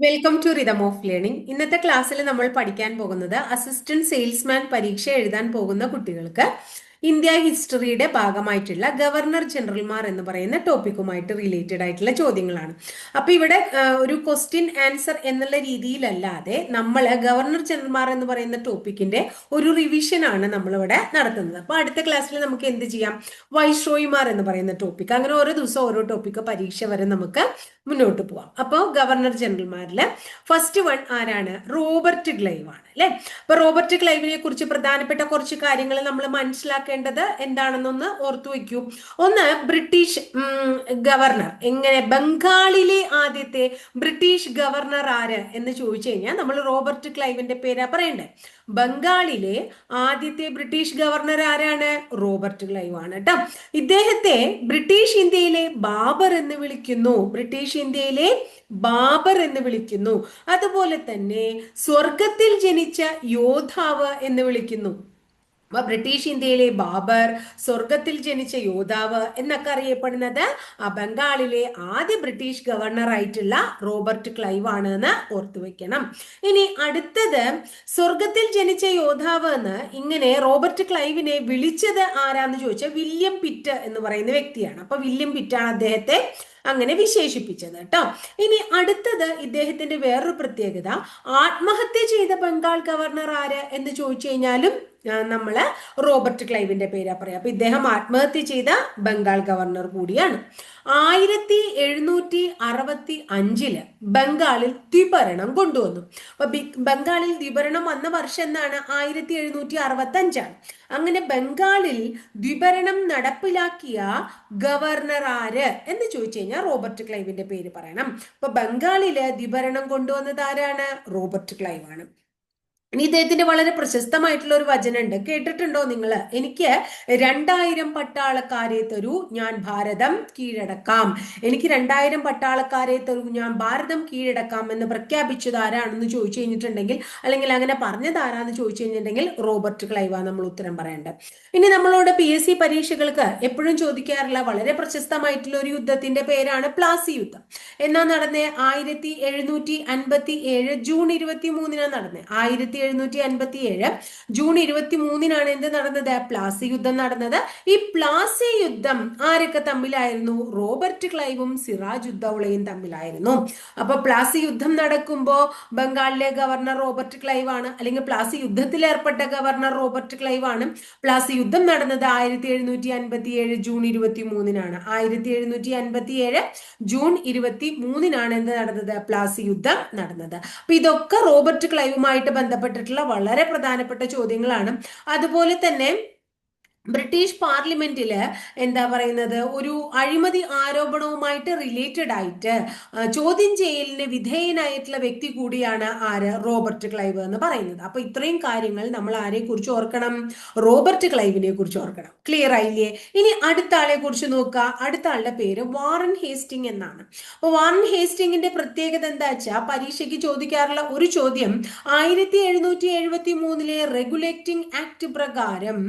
Welcome to rhythm of learning. ഇന്നത്തെ ക്ലാസ്സിൽ നമ്മൾ പഠിക്കാൻ പോകുന്നത് അസിസ്റ്റന്റ് സെയിൽസ്മാൻ പരീക്ഷ എഴുതാൻ പോകുന്ന കുട്ടികൾക്ക് ഇന്ത്യ ഹിസ്റ്ററിയുടെ ഭാഗമായിട്ടുള്ള ഗവർണർ ജനറൽമാർ എന്ന് പറയുന്ന ടോപ്പിക്കുമായിട്ട് റിലേറ്റഡ് ആയിട്ടുള്ള ചോദ്യങ്ങളാണ്. അപ്പൊ ഇവിടെ ഒരു ക്വസ്റ്റ്യൻ ആൻസർ എന്നുള്ള രീതിയിലല്ലാതെ നമ്മൾ ഗവർണർ ജനറൽമാർ എന്ന് പറയുന്ന ടോപ്പിക്കിന്റെ ഒരു റിവിഷൻ ആണ് നമ്മളിവിടെ നടത്തുന്നത്. അപ്പൊ അടുത്ത ക്ലാസ്സിൽ നമുക്ക് എന്ത് ചെയ്യാം, വൈസ്രോയിമാർ എന്ന് പറയുന്ന ടോപ്പിക്, അങ്ങനെ ഓരോ ദിവസം ഓരോ ടോപ്പിക്ക് പരീക്ഷ വരെ നമുക്ക് മുന്നോട്ട് പോവാം. അപ്പോൾ ഗവർണർ ജനറൽമാരില് ഫസ്റ്റ് വൺ ആരാണ്? റോബർട്ട് ക്ലൈവ് ആണ് അല്ലെ. അപ്പൊ റോബർട്ട് ക്ലൈവിനെ കുറിച്ച് പ്രധാനപ്പെട്ട കുറച്ച് കാര്യങ്ങൾ നമ്മൾ മനസ്സിലാക്കേണ്ടത് എന്താണെന്നൊന്ന് ഓർത്തു വെക്കൂ. ഒന്ന്, ബ്രിട്ടീഷ് ഗവർണർ. എങ്ങനെ ബംഗാളിലെ ആദ്യത്തെ ബ്രിട്ടീഷ് ഗവർണർ ആര് എന്ന് ചോദിച്ചു കഴിഞ്ഞാൽ നമ്മൾ റോബർട്ട് ക്ലൈവിന്റെ പേരാ പറയണ്ടേ. ബംഗാളിലെ ആദ്യത്തെ ബ്രിട്ടീഷ് ഗവർണർ ആരാണ്? റോബർട്ട് ക്ലൈവ് ആണ് കേട്ടോ. ഇദ്ദേഹത്തെ ബ്രിട്ടീഷ് ഇന്ത്യയിലെ ബാബർ എന്ന് വിളിക്കുന്നു. ബ്രിട്ടീഷ് ഇന്ത്യയിലെ ബാബർ എന്ന് വിളിക്കുന്നു. അതുപോലെ തന്നെ സ്വർഗത്തിൽ ജനിച്ച യോദ്ധാവ് എന്ന് വിളിക്കുന്നു. അപ്പൊ ബ്രിട്ടീഷ് ഇന്ത്യയിലെ ബാബർ, സ്വർഗത്തിൽ ജനിച്ച യോദ്ധാവ് എന്നൊക്കെ അറിയപ്പെടുന്നത് ആ ബംഗാളിലെ ആദ്യ ബ്രിട്ടീഷ് ഗവർണർ ആയിട്ടുള്ള റോബർട്ട് ക്ലൈവ് ആണ് എന്ന് ഓർത്തു വെക്കണം. ഇനി അടുത്തത്, സ്വർഗത്തിൽ ജനിച്ച യോദ്ധാവ് എന്ന് ഇങ്ങനെ റോബർട്ട് ക്ലൈവിനെ വിളിച്ചത് ആരാന്ന് ചോദിച്ചാൽ വില്യം പിറ്റ് എന്ന് പറയുന്ന വ്യക്തിയാണ്. അപ്പൊ വില്യം പിറ്റാണ് അദ്ദേഹത്തെ അങ്ങനെ വിശേഷിപ്പിച്ചത് കേട്ടോ. ഇനി അടുത്തത്, ഇദ്ദേഹത്തിന്റെ വേറൊരു പ്രത്യേകത, ആത്മഹത്യ ചെയ്ത ബംഗാൾ ഗവർണർ ആര് എന്ന് ചോദിച്ചു കഴിഞ്ഞാലും നമ്മള് റോബർട്ട് ക്ലൈവിന്റെ പേരാ പറയാം. അപ്പൊ ഇദ്ദേഹം ആത്മഹത്യ ചെയ്ത ബംഗാൾ ഗവർണർ കൂടിയാണ്. 1765 ബംഗാളിൽ ദ്വിഭരണം കൊണ്ടുവന്നു. അപ്പൊ ബംഗാളിൽ ദ്വിഭരണം വന്ന വർഷം എന്നാണ്? 1765ആണ്. അങ്ങനെ ബംഗാളിൽ ദ്വിഭരണം നടപ്പിലാക്കിയ ഗവർണർ ആര് എന്ന് ചോദിച്ചു കഴിഞ്ഞാൽ റോബർട്ട് ക്ലൈവിന്റെ പേര് പറയണം. അപ്പൊ ബംഗാളില് ദ്വിഭരണം കൊണ്ടുവന്നത് ആരാണ്? റോബർട്ട് ക്ലൈവ് ആണ്. ഇനി ഇദ്ദേഹത്തിന്റെ വളരെ പ്രശസ്തമായിട്ടുള്ള ഒരു വചനമുണ്ട്, കേട്ടിട്ടുണ്ടോ നിങ്ങൾ? എനിക്ക് 2000 പട്ടാളക്കാരെ തരൂ, ഞാൻ ഭാരതം കീഴടക്കാം. എനിക്ക് 2000 പട്ടാളക്കാരെ തരൂ, ഞാൻ ഭാരതം കീഴടക്കാം എന്ന് പ്രഖ്യാപിച്ചത് ആരാണെന്ന് ചോദിച്ചു കഴിഞ്ഞിട്ടുണ്ടെങ്കിൽ, അല്ലെങ്കിൽ അങ്ങനെ പറഞ്ഞത് ആരാന്ന് ചോദിച്ചു കഴിഞ്ഞിട്ടുണ്ടെങ്കിൽ റോബർട്ട് ക്ലൈവാണ് നമ്മൾ ഉത്തരം പറയേണ്ടത്. ഇനി നമ്മളോട് PSC പരീക്ഷകൾക്ക് എപ്പോഴും ചോദിക്കാറുള്ള വളരെ പ്രശസ്തമായിട്ടുള്ള ഒരു യുദ്ധത്തിന്റെ പേരാണ് പ്ലാസി യുദ്ധം. എന്നാ നടന്നേ? 1757 ജൂൺ 23 നടന്നേ. 1757 ജൂൺ 23 എന്ത് നടന്നത്? പ്ലാസി യുദ്ധം നടന്നത്. ഈ പ്ലാസി യുദ്ധം ആരൊക്കെ തമ്മിലായിരുന്നു? റോബർട്ട് ക്ലൈവും സിറാജ് ഉദ്ദൗളയും തമ്മിലായിരുന്നു. അപ്പൊ പ്ലാസി യുദ്ധം നടക്കുമ്പോ ബംഗാളിലെ ഗവർണർ റോബർട്ട് ക്ലൈവ് ആണ്, അല്ലെങ്കിൽ പ്ലാസി യുദ്ധത്തിൽ ഏർപ്പെട്ട ഗവർണർ റോബർട്ട് ക്ലൈവ് ആണ്. പ്ലാസി യുദ്ധം നടന്നത് 1757 ജൂൺ 23 1757 ജൂൺ 23 എന്ത് നടന്നത്? പ്ലാസി യുദ്ധം നടന്നത്. അപ്പൊ ഇതൊക്കെ റോബർട്ട് ക്ലൈവുമായിട്ട് ബന്ധപ്പെട്ടിട്ടുള്ള വളരെ പ്രധാനപ്പെട്ട ചോദ്യങ്ങളാണ്. അതുപോലെ തന്നെ ബ്രിട്ടീഷ് പാർലമെന്റില് എന്താ പറയുന്നത്, ഒരു അഴിമതി ആരോപണവുമായിട്ട് റിലേറ്റഡ് ആയിട്ട് ചോദ്യം ചെയ്യലിന് വിധേയനായിട്ടുള്ള വ്യക്തി കൂടിയാണ് ആര്? റോബർട്ട് ക്ലൈവ് എന്ന് പറയുന്നത്. അപ്പൊ ഇത്രയും കാര്യങ്ങൾ നമ്മൾ ആരെ കുറിച്ച് ഓർക്കണം? റോബർട്ട് ക്ലൈവിനെ കുറിച്ച് ഓർക്കണം. ക്ലിയർ ആയില്ലേ? ഇനി അടുത്ത ആളെ കുറിച്ച് നോക്കുക. അടുത്ത ആളുടെ പേര് വാറൻ ഹേസ്റ്റിംഗ് എന്നാണ്. അപ്പൊ വാറൻ ഹേസ്റ്റിംഗിന്റെ പ്രത്യേകത എന്താ വെച്ചാൽ, പരീക്ഷയ്ക്ക് ചോദിക്കാറുള്ള ഒരു ചോദ്യം, 1773 റെഗുലേറ്റിംഗ് ആക്ട് പ്രകാരം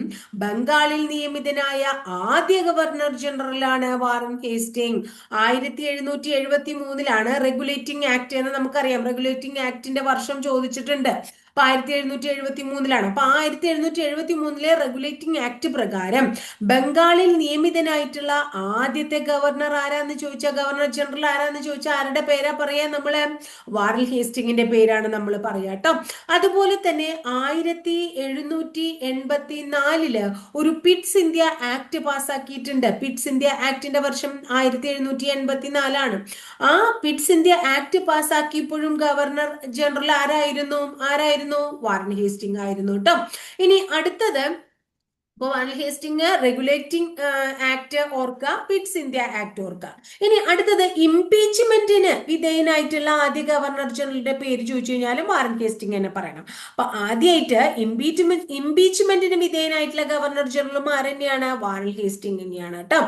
ബംഗാളിൽ നിയമിതനായ ആദ്യ ഗവർണർ ജനറലാണ് വാറൻ ഹേസ്റ്റിംഗ്. 1773 റെഗുലേറ്റിംഗ് ആക്ട് എന്ന് നമുക്കറിയാം. റെഗുലേറ്റിംഗ് ആക്ടിന്റെ വർഷം ചോദിച്ചിട്ടുണ്ട്. അപ്പൊ 1773 അപ്പൊ 1773 റെഗുലേറ്റിംഗ് ആക്ട് പ്രകാരം ബംഗാളിൽ നിയമിതനായിട്ടുള്ള ആദ്യത്തെ ഗവർണർ ആരാന്ന് ചോദിച്ചാൽ, ഗവർണർ ജനറൽ ആരാന്ന് ചോദിച്ചാൽ ആരുടെ പേരാ പറയാ? നമ്മള് വാറൻ ഹേസ്റ്റിംഗിന്റെ പേരാണ് നമ്മൾ പറയാ കേട്ടോ. അതുപോലെ തന്നെ 1784 ഒരു പിറ്റ്സ് ഇന്ത്യ ആക്ട് പാസ്സാക്കിയിട്ടുണ്ട്. പിറ്റ്സ് ഇന്ത്യ ആക്ടിന്റെ വർഷം 1784. ആ പിറ്റ്സ് ഇന്ത്യ ആക്ട് പാസ്സാക്കിയപ്പോഴും ഗവർണർ ജനറൽ ആരായിരുന്നു? വാറൻ ഹേസ്റ്റിംഗ് ആയിരുന്നു കേട്ടോ. ഇനി അടുത്തത്, വാറൻ ഹേസ്റ്റിംഗ് റെഗുലേറ്റിംഗ് ആക്ട് ഓർക്കുക, പിറ്റ്സ് ഇന്ത്യ ആക്ട് ഓർക്കുക. ഇനി അടുത്തത്, ഇംപീച്ച്മെന്റിന് വിധേയനായിട്ടുള്ള ആദ്യ ഗവർണർ ജനറലിന്റെ പേര് ചോദിച്ചു കഴിഞ്ഞാലും വാറൻ ഹേസ്റ്റിംഗ് തന്നെ പറയണം. അപ്പൊ ആദ്യമായിട്ട് ഇംപീച്ച്മെന്റിന് വിധേയനായിട്ടുള്ള ഗവർണർ ജനറലും ആരെന്നെയാണ്? വാറൻ ഹേസ്റ്റിംഗ് തന്നെയാണ് കേട്ടോ.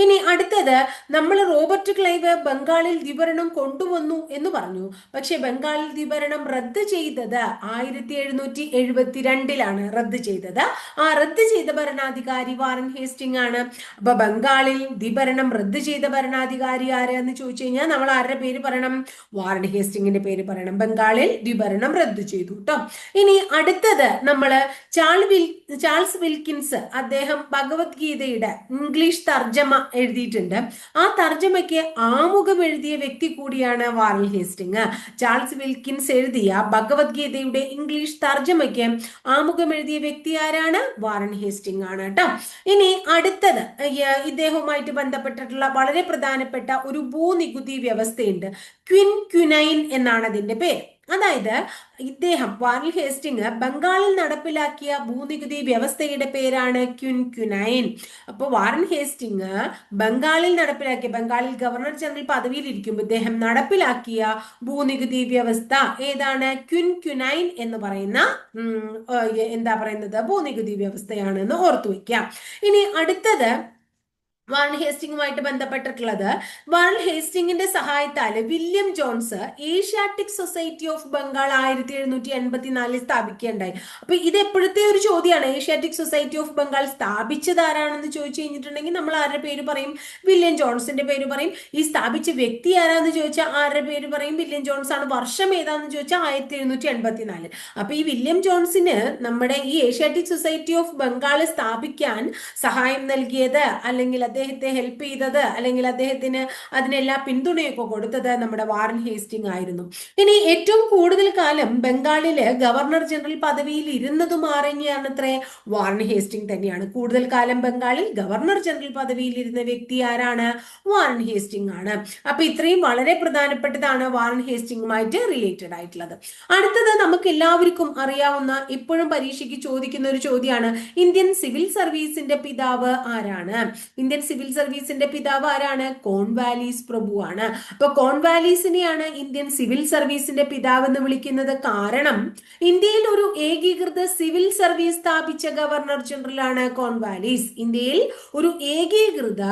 ഇനി അടുത്തത്, നമ്മൾ റോബർട്ട് ക്ലൈവ് ബംഗാളിൽ ദ്വിഭരണം കൊണ്ടുവന്നു എന്ന് പറഞ്ഞു. പക്ഷെ ബംഗാളിൽ ദ്വിഭരണം റദ്ദ് ചെയ്തത് 1772 റദ്ദ് ചെയ്തത്. ആ റദ്ദ് ചെയ്ത ഭരണാധികാരി വാറൻ ഹേസ്റ്റിംഗ് ആണ്. അപ്പൊ ബംഗാളിൽ ദ്വിഭരണം റദ്ദ് ചെയ്ത ഭരണാധികാരി ആര് എന്ന് ചോദിച്ചു കഴിഞ്ഞാൽ നമ്മൾ ആരുടെ പേര് പറയണം? വാറൻ ഹേസ്റ്റിംഗിന്റെ പേര് പറയണം. ബംഗാളിൽ ദ്വിഭരണം റദ്ദു ചെയ്തു കേട്ടോ. ഇനി അടുത്തത് നമ്മള് ചാൾസ് വിൽക്കിൻസ്, അദ്ദേഹം ഭഗവത്ഗീതയുടെ ഇംഗ്ലീഷ് തർജ്ജമ എഴുതിയിട്ടുണ്ട്. ആ തർജ്ജമയ്ക്ക് ആമുഖം എഴുതിയ വ്യക്തി കൂടിയാണ് വാറൻ ഹേസ്റ്റിംഗ്. ചാൾസ് വിൽക്കിൻസ് എഴുതിയ ഭഗവത്ഗീതയുടെ ഇംഗ്ലീഷ് തർജ്ജമയ്ക്ക് ആമുഖം എഴുതിയ വ്യക്തി ആരാണ്? വാറൻ ഹേസ്റ്റിംഗ് ആണ് കേട്ടോ. ഇനി അടുത്തത് ഇദ്ദേഹവുമായിട്ട് ബന്ധപ്പെട്ടിട്ടുള്ള വളരെ പ്രധാനപ്പെട്ട ഒരു ഭൂനികുതി വ്യവസ്ഥയുണ്ട്. ക്വിൻക്യുനൈൻ എന്നാണ് അതിന്റെ പേര്. അതായത് ഇദ്ദേഹം വാറൻ ഹേസ്റ്റിംഗ് ബംഗാളിൽ നടപ്പിലാക്കിയ ഭൂനികുതി വ്യവസ്ഥയുടെ പേരാണ് ക്വിൻക്യുനൈൻ. അപ്പോൾ വാറൻ ഹേസ്റ്റിംഗ് ബംഗാളിൽ ഗവർണർ ജനറൽ പദവിയിൽ ഇരിക്കുമ്പോൾ ഇദ്ദേഹം നടപ്പിലാക്കിയ ഭൂനികുതി വ്യവസ്ഥ ഏതാണ്? ക്വിൻക്യുനൈൻ എന്ന് പറയുന്ന ഭൂനികുതി വ്യവസ്ഥയാണെന്ന് ഓർത്തു വെക്കാം. ഇനി അടുത്തത് വാറൻ ഹേസ്റ്റിംഗുമായിട്ട് ബന്ധപ്പെട്ടിട്ടുള്ളത്, വാറൻ ഹേസ്റ്റിംഗിന്റെ സഹായത്താൽ William Jones Asiatic society of Bengal 1784 സ്ഥാപിക്കുകയുണ്ടായി. അപ്പൊ ഇത് എപ്പോഴത്തെ ഒരു ചോദ്യമാണ്. ഏഷ്യാറ്റിക് സൊസൈറ്റി ഓഫ് ബംഗാൾ സ്ഥാപിച്ചത് ആരാണെന്ന് ചോദിച്ചു കഴിഞ്ഞിട്ടുണ്ടെങ്കിൽ നമ്മൾ ആരുടെ പേര് പറയും? വില്യം ജോൺസിന്റെ പേര് പറയും. ഈ സ്ഥാപിച്ച വ്യക്തി ആരാന്ന് ചോദിച്ചാൽ ആരുടെ പേര് പറയും? വില്യം ജോൺസ് ആണ്. വർഷം ഏതാന്ന് ചോദിച്ചാൽ 1784. അപ്പൊ ഈ വില്യം ജോൺസിന് നമ്മുടെ ഈ ഏഷ്യാറ്റിക് സൊസൈറ്റി ഓഫ് ബംഗാൾ സ്ഥാപിക്കാൻ സഹായം നൽകിയത്, അല്ലെങ്കിൽ അദ്ദേഹത്തെ ഹെൽപ്പ് ചെയ്തത്, അല്ലെങ്കിൽ അദ്ദേഹത്തിന് അതിനെല്ലാം പിന്തുണയൊക്കെ കൊടുത്തത് നമ്മുടെ വാറൻ ഹേസ്റ്റിംഗ് ആയിരുന്നു. ഇനി ഏറ്റവും കൂടുതൽ കാലം ബംഗാളില് ഗവർണർ ജനറൽ പദവിയിൽ ഇരുന്നതും ആരെന്നെയാണത്രേ? വാറൻ ഹേസ്റ്റിംഗ് തന്നെയാണ്. കൂടുതൽ കാലം ബംഗാളിൽ ഗവർണർ ജനറൽ പദവിയിൽ ഇരുന്ന വ്യക്തി ആരാണ്? വാറൻ ഹേസ്റ്റിംഗ് ആണ്. അപ്പൊ ഇത്രയും വളരെ പ്രധാനപ്പെട്ടതാണ് വാറൻ ഹേസ്റ്റിംഗുമായിട്ട് റിലേറ്റഡ് ആയിട്ടുള്ളത്. അടുത്തത് നമുക്ക് എല്ലാവർക്കും അറിയാവുന്ന, ഇപ്പോഴും പരീക്ഷയ്ക്ക് ചോദിക്കുന്ന ഒരു ചോദ്യമാണ്, ഇന്ത്യൻ സിവിൽ സർവീസിന്റെ പിതാവ് ആരാണ്? ഇന്ത്യൻ സിവിൽ സർവീസിന്റെ പിതാവ് ആരാണ്? കോൺവാലിസ് പ്രഭു ആണ്. അപ്പൊ കോൺവാലിസിനെയാണ് ഇന്ത്യൻ സിവിൽ സർവീസിന്റെ പിതാവ് എന്ന് വിളിക്കുന്നത്. കാരണം ഇന്ത്യയിൽ ഒരു ഏകീകൃത സിവിൽ സർവീസ് സ്ഥാപിച്ച ഗവർണർ ജനറൽ ആണ് കോൺവാലിസ്. ഇന്ത്യയിൽ ഒരു ഏകീകൃത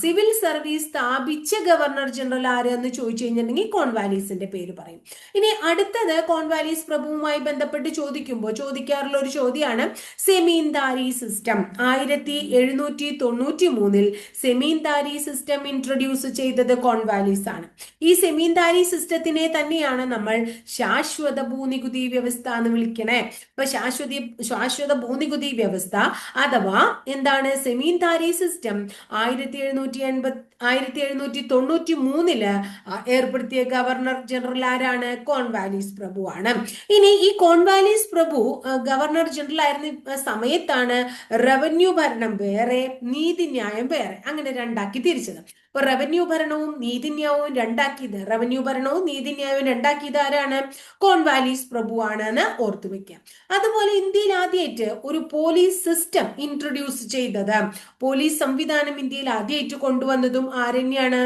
സിവിൽ സർവീസ് സ്ഥാപിച്ച ഗവർണർ ജനറൽ ആര് എന്ന് ചോദിച്ചു കഴിഞ്ഞിട്ടുണ്ടെങ്കിൽ കോൺവാലിസിന്റെ പേര് പറയും. ഇനി അടുത്തത് കോൺവാലിസ് പ്രഭുവുമായി ബന്ധപ്പെട്ട് ചോദിക്കാറുള്ള ഒരു ചോദ്യമാണ് സെമീന്ദാരി സിസ്റ്റം. 1793 സെമീന്ദാരി സിസ്റ്റം ഇൻട്രൊഡ്യൂസ് ചെയ്തത് കോൺവാലിസ് ആണ്. ഈ സെമീന്ദാരി സിസ്റ്റത്തിനെ തന്നെയാണ് നമ്മൾ ശാശ്വത ഭൂനികുതി വ്യവസ്ഥ എന്ന് വിളിക്കണേ. അപ്പൊ ശാശ്വത ഭൂനികുതി വ്യവസ്ഥ അഥവാ എന്താണ്? സെമീന്ദാരി സിസ്റ്റം 1793 ഏർപ്പെടുത്തിയ ഗവർണർ ജനറൽ ആരാണ്? കോൺവാലിസ് പ്രഭു ആണ്. ഇനി ഈ കോൺവാലിസ് പ്രഭു ഗവർണർ ജനറൽ ആയിരുന്ന സമയത്താണ് റവന്യൂ ഭരണം വേറെ, നീതിന്യായം വേറെ, അങ്ങനെ രണ്ടാക്കി തിരിച്ചത്. അപ്പൊ റവന്യൂ ഭരണവും നീതിന്യായവും രണ്ടാക്കിയത് ആരാണ്? കോൺവാലിസ് പ്രഭു ആണ് എന്ന് ഓർത്തു വെക്കാം. അതുപോലെ ഇന്ത്യയിൽ ആദ്യമായിട്ട് ഒരു പോലീസ് സിസ്റ്റം ഇൻട്രൊഡ്യൂസ് ചെയ്തത്, പോലീസ് സംവിധാനം ഇന്ത്യയിൽ ആദ്യമായിട്ട് കൊണ്ടുവന്നതും ആരെന്നെയാണ്?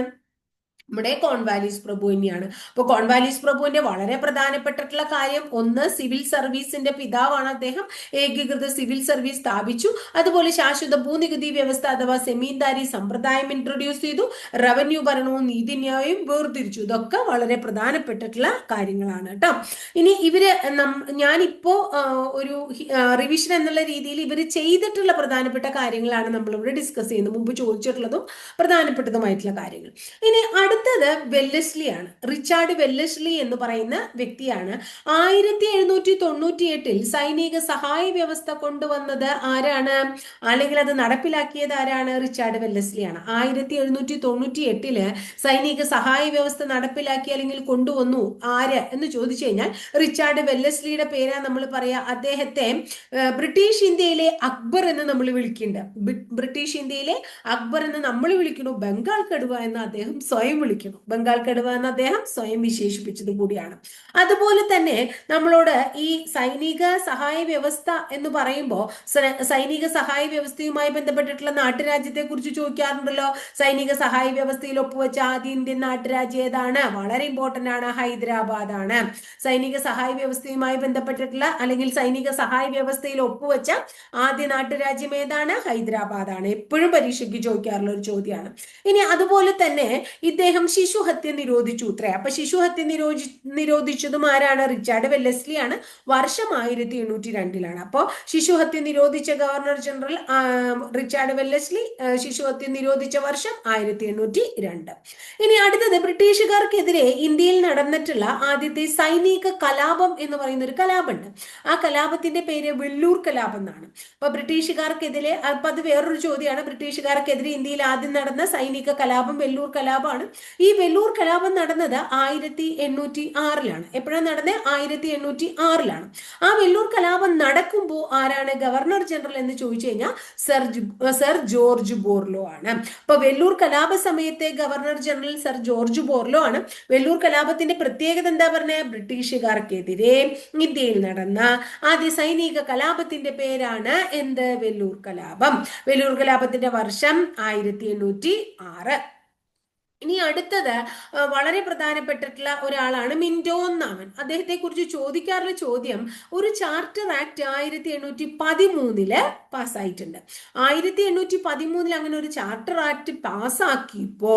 നമ്മുടെ കോൺവാലിസ് പ്രഭു തന്നെയാണ്. അപ്പൊ കോൺവാലിസ് പ്രഭുവിന്റെ വളരെ പ്രധാനപ്പെട്ടിട്ടുള്ള കാര്യം, ഒന്ന്, സിവിൽ സർവീസിന്റെ പിതാവാണ് അദ്ദേഹം. ഏകീകൃത സിവിൽ സർവീസ് സ്ഥാപിച്ചു. അതുപോലെ ശാശ്വത ഭൂനികുതി വ്യവസ്ഥ അഥവാ സെമീന്ദാരി സമ്പ്രദായം ഇൻട്രൊഡ്യൂസ് ചെയ്തു. റവന്യൂ ഭരണവും നീതിന്യായവും വേർതിരിച്ചു. ഇതൊക്കെ വളരെ പ്രധാനപ്പെട്ടിട്ടുള്ള കാര്യങ്ങളാണ് കേട്ടോ. ഇനി ഞാനിപ്പോ ഒരു റിവിഷൻ എന്നുള്ള രീതിയിൽ ഇവര് ചെയ്തിട്ടുള്ള പ്രധാനപ്പെട്ട കാര്യങ്ങളാണ് നമ്മളിവിടെ ഡിസ്കസ് ചെയ്യുന്നത്, മുമ്പ് ചോദിച്ചിട്ടുള്ളതും പ്രധാനപ്പെട്ടതുമായിട്ടുള്ള കാര്യങ്ങൾ. ഇനി അടുത്തത് വെല്ലസ്ലി ആണ്. റിച്ചാർഡ് വെല്ലസ്ലി എന്ന് പറയുന്ന വ്യക്തിയാണ് 1798 സൈനിക സഹായ വ്യവസ്ഥ കൊണ്ടുവന്നത് ആരാണ്? അല്ലെങ്കിൽ അത് നടപ്പിലാക്കിയത് ആരാണ്? റിച്ചാർഡ് വെല്ലസ്ലി ആണ്. 1798 സൈനിക സഹായ വ്യവസ്ഥ നടപ്പിലാക്കി അല്ലെങ്കിൽ കൊണ്ടുവന്നു ആര് എന്ന് ചോദിച്ചു കഴിഞ്ഞാൽ റിച്ചാർഡ് വെല്ലസ്ലിയുടെ പേരാ നമ്മൾ പറയാ. അദ്ദേഹത്തെ ബ്രിട്ടീഷ് ഇന്ത്യയിലെ അക്ബർ എന്ന് നമ്മൾ വിളിക്കുന്നുണ്ട്. ബ്രിട്ടീഷ് ഇന്ത്യയിലെ അക്ബർ എന്ന് നമ്മൾ വിളിക്കുന്നു. ബംഗാൾ കടുവ എന്ന് അദ്ദേഹം സ്വയം വിളിക്കുന്നു. ബംഗാൾ കടുവ എന്ന് അദ്ദേഹം സ്വയം വിശേഷിപ്പിച്ചത് കൂടിയാണ്. അതുപോലെ തന്നെ നമ്മളോട് ഈ സൈനിക സഹായ വ്യവസ്ഥ എന്ന് പറയുമ്പോൾ സൈനിക സഹായ വ്യവസ്ഥയുമായി ബന്ധപ്പെട്ടിട്ടുള്ള നാട്ടുരാജ്യത്തെ കുറിച്ച് ചോദിക്കാറുണ്ടല്ലോ. സൈനിക സഹായ വ്യവസ്ഥയിൽ ഒപ്പുവെച്ച ആദ്യ ഇന്ത്യൻ നാട്ടുരാജ്യം ഏതാണ്? വളരെ ഇമ്പോർട്ടന്റ് ആണ്, ഹൈദരാബാദ് ആണ്. സൈനിക സഹായ വ്യവസ്ഥയുമായി ബന്ധപ്പെട്ടിട്ടുള്ള അല്ലെങ്കിൽ സൈനിക സഹായ വ്യവസ്ഥയിൽ ഒപ്പുവെച്ച ആദ്യ നാട്ടുരാജ്യം ഏതാണ്? ഹൈദരാബാദ് ആണ്. എപ്പോഴും പരീക്ഷയ്ക്ക് ചോദിക്കാറുള്ള ഒരു ചോദ്യമാണ്. ഇനി അതുപോലെ തന്നെ ഇദ്ദേഹം അദ്ദേഹം ശിശുഹത്യ നിരോധിച്ചു അത്രേ. അപ്പൊ ശിശുഹത്യ നിരോധിച്ചതും ആരാണ്? റിച്ചാർഡ് വെല്ലസ്ലി ആണ്. വർഷം 1802 അപ്പോൾ ശിശുഹത്യ നിരോധിച്ച ഗവർണർ ജനറൽ റിച്ചാർഡ് വെല്ലസ്ലി, ശിശുഹത്യ നിരോധിച്ച വർഷം 1802. ഇനി അടുത്തത് ബ്രിട്ടീഷുകാർക്കെതിരെ ഇന്ത്യയിൽ നടന്നിട്ടുള്ള ആദ്യത്തെ സൈനിക കലാപം എന്ന് പറയുന്ന ഒരു കലാപമുണ്ട്. ആ കലാപത്തിന്റെ പേര് വെല്ലൂർ കലാപം എന്നാണ്. അപ്പൊ ബ്രിട്ടീഷുകാർക്കെതിരെ, അപ്പൊ അത് വേറൊരു ചോദ്യമാണ്. ബ്രിട്ടീഷുകാർക്കെതിരെ ഇന്ത്യയിൽ ആദ്യം നടന്ന സൈനിക കലാപം വെല്ലൂർ കലാപമാണ്. ഈ വെല്ലൂർ കലാപം നടന്നത് 1806 എപ്പോഴാണ് നടന്നത്? 1806. ആ വെല്ലൂർ കലാപം നടക്കുമ്പോൾ ആരാണ് ഗവർണർ ജനറൽ എന്ന് ചോദിച്ചു കഴിഞ്ഞാൽ സർ ജോർജ് ബോർലോ ആണ്. അപ്പൊ വെല്ലൂർ കലാപ സമയത്തെ ഗവർണർ ജനറൽ സർ ജോർജ് ബോർലോ ആണ്. വെല്ലൂർ കലാപത്തിന്റെ പ്രത്യേകത എന്താ പറഞ്ഞ? ബ്രിട്ടീഷുകാർക്കെതിരെ ഇന്ത്യയിൽ നടന്ന ആദ്യ സൈനിക കലാപത്തിന്റെ പേരാണ് എന്ത്? വെല്ലൂർ കലാപം. വെല്ലൂർ കലാപത്തിന്റെ വർഷം 1806. ഇനി അടുത്തത് വളരെ പ്രധാനപ്പെട്ടിട്ടുള്ള ഒരാളാണ് മിന്റോ ഒന്നാമൻ. അദ്ദേഹത്തെ കുറിച്ച് ചോദിക്കാറുള്ള ചോദ്യം, ഒരു ചാർട്ടർ ആക്ട് 1813 പാസ്സായിട്ടുണ്ട്. 1813 അങ്ങനെ ഒരു ചാർട്ടർ ആക്ട് പാസ്സാക്കിയപ്പോ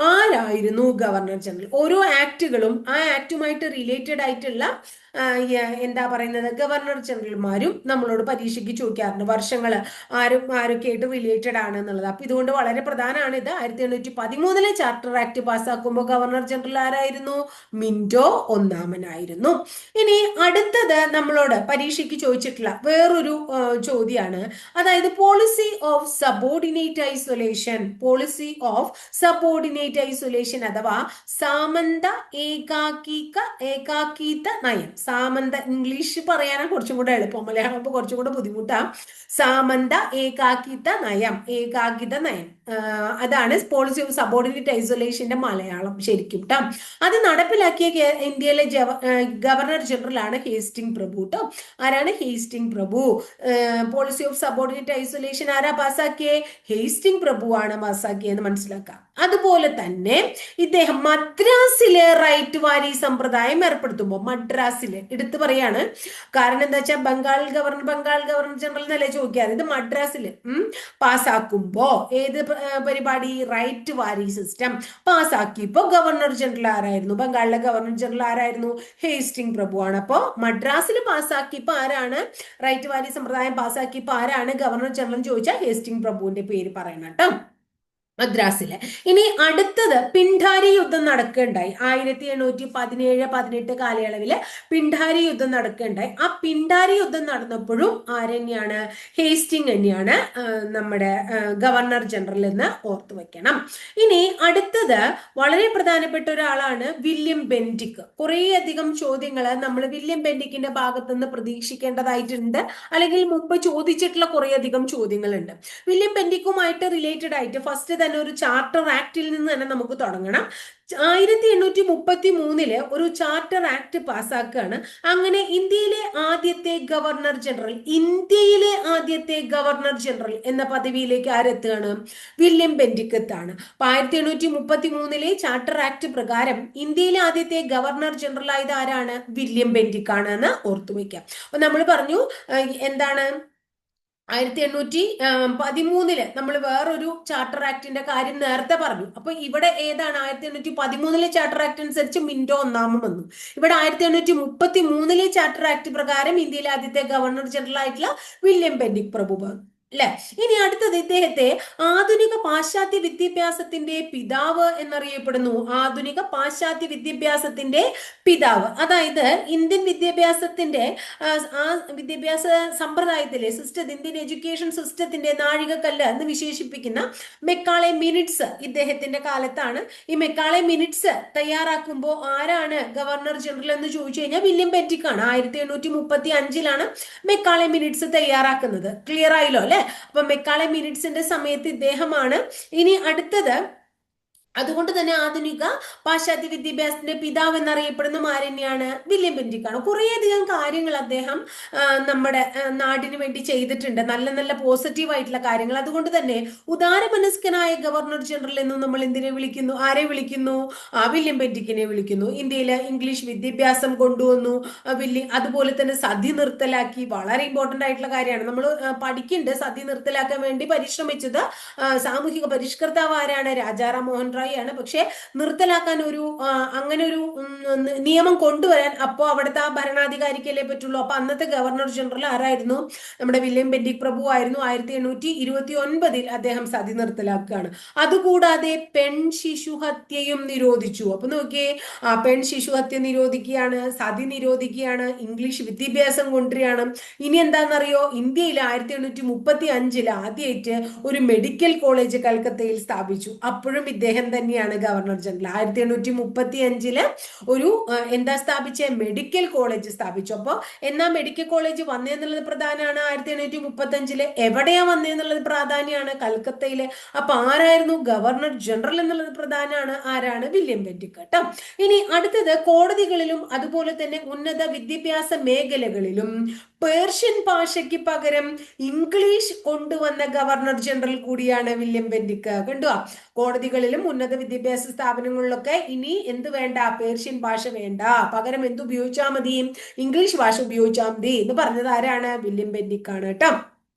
ആരായിരുന്നു ഗവർണർ ജനറൽ? ഓരോ ആക്ടുകളും ആ ആക്ടുമായിട്ട് റിലേറ്റഡ് ആയിട്ടുള്ള എന്താ പറയുന്നത്, ഗവർണർ ജനറൽമാരും നമ്മളോട് പരീക്ഷയ്ക്ക് ചോദിക്കാറുണ്ട്. വർഷങ്ങൾ ആരൊക്കെ ആയിട്ട് റിലേറ്റഡ് ആണ് എന്നുള്ളത്. അപ്പൊ ഇതുകൊണ്ട് വളരെ പ്രധാനമാണ് ഇത്. 1813 ചാർട്ടർ ആക്ട് പാസ്സാക്കുമ്പോൾ ഗവർണർ ജനറൽ ആരായിരുന്നു? മിന്റോ ഒന്നാമനായിരുന്നു. ഇനി അടുത്തത് നമ്മളോട് പരീക്ഷയ്ക്ക് ചോദിച്ചിട്ടുള്ള വേറൊരു ചോദ്യമാണ്. അതായത് policy of subordinate isolation. Policy of subordinate isolation അഥവാ സാമന്ത ഏകാക്കീത നയം. സാമന്ത ഇംഗ്ലീഷ് പറയാനാണ് കുറച്ചും കൂടെ എളുപ്പം, മലയാളം കുറച്ചും കൂടെ ബുദ്ധിമുട്ടാണ്. സാമന്ത ഏകാക്കിത നയം. അതാണ് പോളിസി ഓഫ് സബോർഡിനേറ്റ് ഐസൊലേഷന്റെ മലയാളം ശരിക്കും ട്ടോ. അത് നടപ്പിലാക്കിയ ഇന്ത്യയിലെ ഗവർണർ ജനറൽ ആണ് ഹേസ്റ്റിംഗ് പ്രഭു ട്ടോ. ആരാണ്? Hasting Prabhu. Policy of subordinate isolation ആരാ പാസ്സാക്കിയേ? ഹേസ്റ്റിംഗ് പ്രഭു ആണ് പാസ്സാക്കിയെന്ന് മനസ്സിലാക്കാം. അതുപോലെ തന്നെ ഇദ്ദേഹം മദ്രാസിലെ റൈറ്റ് വാരി സമ്പ്രദായം ഏർപ്പെടുത്തുമ്പോൾ, മദ്രാസിലെ എടുത്തു പറയാണ്. കാരണം എന്താ വെച്ചാൽ ബംഗാൾ ഗവർണർ ജനറൽ എന്നല്ലേ ചോദിക്കാറ്. ഇത് മദ്രാസിൽ പാസ്സാക്കുമ്പോ ഏത് പരിപാടി? റൈറ്റ് വാരി സിസ്റ്റം പാസ്സാക്കിയപ്പോ ഗവർണർ ജനറൽ ആരായിരുന്നു? ബംഗാളിലെ ഗവർണർ ജനറൽ ആരായിരുന്നു? ഹേസ്റ്റിംഗ് പ്രഭു ആണ്. അപ്പോ മദ്രാസിൽ പാസ്സാക്കിയപ്പോ ആരാണ്? റൈറ്റ് വാരി സമ്പ്രദായം പാസ്സാക്കിയപ്പോ ആരാണ് ഗവർണർ ജനറൽ ചോദിച്ചാൽ ഹേസ്റ്റിംഗ് പ്രഭുവിന്റെ പേര് പറയണം കേട്ടോ, മദ്രാസിലെ. ഇനി അടുത്തത് പിണ്ഡാരി യുദ്ധം നടക്കുകയുണ്ടായി. 1817-18 കാലയളവില് പിണ്ഡാരി യുദ്ധം നടക്കുകയുണ്ടായി. ആ പിണ്ഡാരി യുദ്ധം നടന്നപ്പോഴും ആരെന്നെയാണ്? ഹേസ്റ്റിംഗ് തന്നെയാണ് നമ്മുടെ ഗവർണർ ജനറൽ എന്ന് ഓർത്തു വെക്കണം. ഇനി അടുത്തത് വളരെ പ്രധാനപ്പെട്ട ഒരാളാണ് വില്യം ബെന്റിക്. കുറേയധികം ചോദ്യങ്ങൾ നമ്മൾ വില്യം ബെന്റിക്കിന്റെ ഭാഗത്തുനിന്ന് പ്രതീക്ഷിക്കേണ്ടതായിട്ടുണ്ട്, അല്ലെങ്കിൽ മുമ്പ് ചോദിച്ചിട്ടുള്ള കുറേയധികം ചോദ്യങ്ങളുണ്ട്. വില്യം ബെന്റിക്കുമായിട്ട് റിലേറ്റഡ് ആയിട്ട് ഫസ്റ്റ് തന്നെ ഒരു ചാർട്ടർ ആക്ടിൽ നിന്ന് തന്നെ നമുക്ക് തുടങ്ങണം. 1833 ഒരു ചാർട്ടർ ആക്ട് പാസ്സാക്കുകയാണ്. അങ്ങനെ ഇന്ത്യയിലെ ആദ്യത്തെ ഗവർണർ ജനറൽ എന്ന പദവിയിലേക്ക് ആരെത്തുകയാണ്? വില്യം ബെന്റിക് എത്താണ്. 1833 ചാർട്ടർ ആക്ട് പ്രകാരം ഇന്ത്യയിലെ ആദ്യത്തെ ഗവർണർ ജനറൽ ആയത് ആരാണ്? വില്യം ബെന്റിക് ആണ് എന്ന് ഓർത്തുവെക്കാം. അപ്പൊ നമ്മൾ പറഞ്ഞു എന്താണ്, 1813 നമ്മൾ വേറൊരു ചാർട്ടർ ആക്ടിന്റെ കാര്യം നേരത്തെ പറഞ്ഞു. അപ്പൊ ഇവിടെ ഏതാണ്? 1813 ചാർട്ടർ ആക്ട് അനുസരിച്ച് മിന്റോ ഒന്നാമൻ വന്നു. ഇവിടെ 1833 ചാർട്ടർ ആക്ട് പ്രകാരം ഇന്ത്യയിലെ ആദ്യത്തെ ഗവർണർ ജനറൽ ആയിട്ടുള്ള വില്യം ബെന്റിക് പ്രഭു അല്ലെ. ഇനി അടുത്തത് ഇദ്ദേഹത്തെ ആധുനിക പാശ്ചാത്യ വിദ്യാഭ്യാസത്തിന്റെ പിതാവ് എന്നറിയപ്പെടുന്നു. ആധുനിക പാശ്ചാത്യ വിദ്യാഭ്യാസത്തിന്റെ പിതാവ്, അതായത് ഇന്ത്യൻ വിദ്യാഭ്യാസത്തിന്റെ വിദ്യാഭ്യാസ സമ്പ്രദായത്തിലെ ഇന്ത്യൻ എഡ്യൂക്കേഷൻ സിസ്റ്റത്തിന്റെ നാഴികക്കല്ല് എന്ന് വിശേഷിപ്പിക്കുന്ന മെക്കാളെ മിനിറ്റ്സ് ഇദ്ദേഹത്തിന്റെ കാലത്താണ്. ഈ മെക്കാളെ മിനിറ്റ്സ് തയ്യാറാക്കുമ്പോൾ ആരാണ് ഗവർണർ ജനറൽ എന്ന് ചോദിച്ചു കഴിഞ്ഞാൽ വില്യം ബെന്റിക് ആണ്. 1835 മെക്കാളെ മിനിറ്റ്സ് തയ്യാറാക്കുന്നത്. ക്ലിയർ ആയില്ലോ അല്ലെ? അപ്പൊ മെക്കാളെ മിനിറ്റ്സിന്റെ സമയത്ത് ഇദ്ദേഹമാണ്. ഇനി അടുത്തത്, അതുകൊണ്ട് തന്നെ ആധുനിക പാശ്ചാത്യ വിദ്യാഭ്യാസത്തിന്റെ പിതാവ് എന്നറിയപ്പെടുന്ന ആരെന്നെയാണ്? വില്യം ബെന്റിക് ആണ്. കുറേയധികം കാര്യങ്ങൾ അദ്ദേഹം നമ്മുടെ നാടിന് വേണ്ടി ചെയ്തിട്ടുണ്ട്, നല്ല നല്ല പോസിറ്റീവ് ആയിട്ടുള്ള കാര്യങ്ങൾ. അതുകൊണ്ട് തന്നെ ഉദാരമനസ്കനായ ഗവർണർ ജനറൽ എന്ന് നമ്മൾ എന്തിനെ വിളിക്കുന്നു? ആരെ വിളിക്കുന്നു? വില്യം ബെന്റിക്കിനെ വിളിക്കുന്നു. ഇന്ത്യയിലെ ഇംഗ്ലീഷ് വിദ്യാഭ്യാസം കൊണ്ടുവന്നു അതുപോലെ തന്നെ സതി നിർത്തലാക്കി. വളരെ ഇമ്പോർട്ടന്റ് ആയിട്ടുള്ള കാര്യമാണ്, നമ്മൾ പഠിക്കുന്നുണ്ട്. സതി നിർത്തലാക്കാൻ വേണ്ടി പരിശ്രമിച്ചത് സാമൂഹിക പരിഷ്കർത്താവ് ആരാണ്? രാജാറാം മോഹൻ തയ്യാറായാണ്. പക്ഷെ നിർത്തലാക്കാൻ അങ്ങനെ ഒരു നിയമം കൊണ്ടുവരാൻ അപ്പോൾ അവിടുത്തെ ആ ഭരണാധികാരിക്കല്ലേ പറ്റുള്ളൂ. അപ്പൊ അന്നത്തെ ഗവർണർ ജനറൽ ആരായിരുന്നു? നമ്മുടെ വില്യം ബെന്റിക് പ്രഭു ആയിരുന്നു. 1829 അദ്ദേഹം സതി നിർത്തലാക്കുകയാണ്. അതുകൂടാതെ പെൺ ശിശുഹത്യയും നിരോധിച്ചു. അപ്പൊ നോക്കിയേ, പെൺ ശിശുഹത്യ നിരോധിക്കുകയാണ്, സതി നിരോധിക്കുകയാണ്, ഇംഗ്ലീഷ് വിദ്യാഭ്യാസം കൊണ്ടുവരികയാണ്. ഇനി എന്താണെന്നറിയോ, ഇന്ത്യയിൽ 1835 ആദ്യമായിട്ട് ഒരു മെഡിക്കൽ കോളേജ് കൽക്കത്തയിൽ സ്ഥാപിച്ചു. അപ്പോഴും ഇദ്ദേഹം തന്നെയാണ് ഗവർണർ ജനറൽ. 1835 ഒരു എന്താ സ്ഥാപിച്ച മെഡിക്കൽ കോളേജ് സ്ഥാപിച്ചു. അപ്പൊ എന്നാ മെഡിക്കൽ കോളേജ് വന്നേന്നുള്ളത് പ്രധാനമാണ്. 1835 എവിടെയാ വന്നേന്നുള്ളത് പ്രാധാന്യമാണ്, കൽക്കത്തയിലെ. അപ്പൊ ആരായിരുന്നു ഗവർണർ ജനറൽ എന്നുള്ളത് പ്രധാനമാണ്. ആരാണ്? വില്യം ബെന്റിക് കേട്ടോ. ഇനി അടുത്തത്, കോടതികളിലും അതുപോലെ തന്നെ ഉന്നത വിദ്യാഭ്യാസ മേഖലകളിലും പേർഷ്യൻ ഭാഷയ്ക്ക് പകരം ഇംഗ്ലീഷ് കൊണ്ടുവന്ന ഗവർണർ ജനറൽ കൂടിയാണ് വില്യം ബെന്റിക്. കണ്ടുവാ, കോടതികളിലും ഉന്നത വിദ്യാഭ്യാസ സ്ഥാപനങ്ങളിലൊക്കെ ഇനി എന്ത് വേണ്ട? പേർഷ്യൻ ഭാഷ വേണ്ട, പകരം എന്ത് ഉപയോഗിച്ചാൽ മതി? ഇംഗ്ലീഷ് ഭാഷ ഉപയോഗിച്ചാൽ മതി എന്ന് പറഞ്ഞത് ആരാണ്? വില്യം ബെന്റിക് ആണ് കേട്ടോ.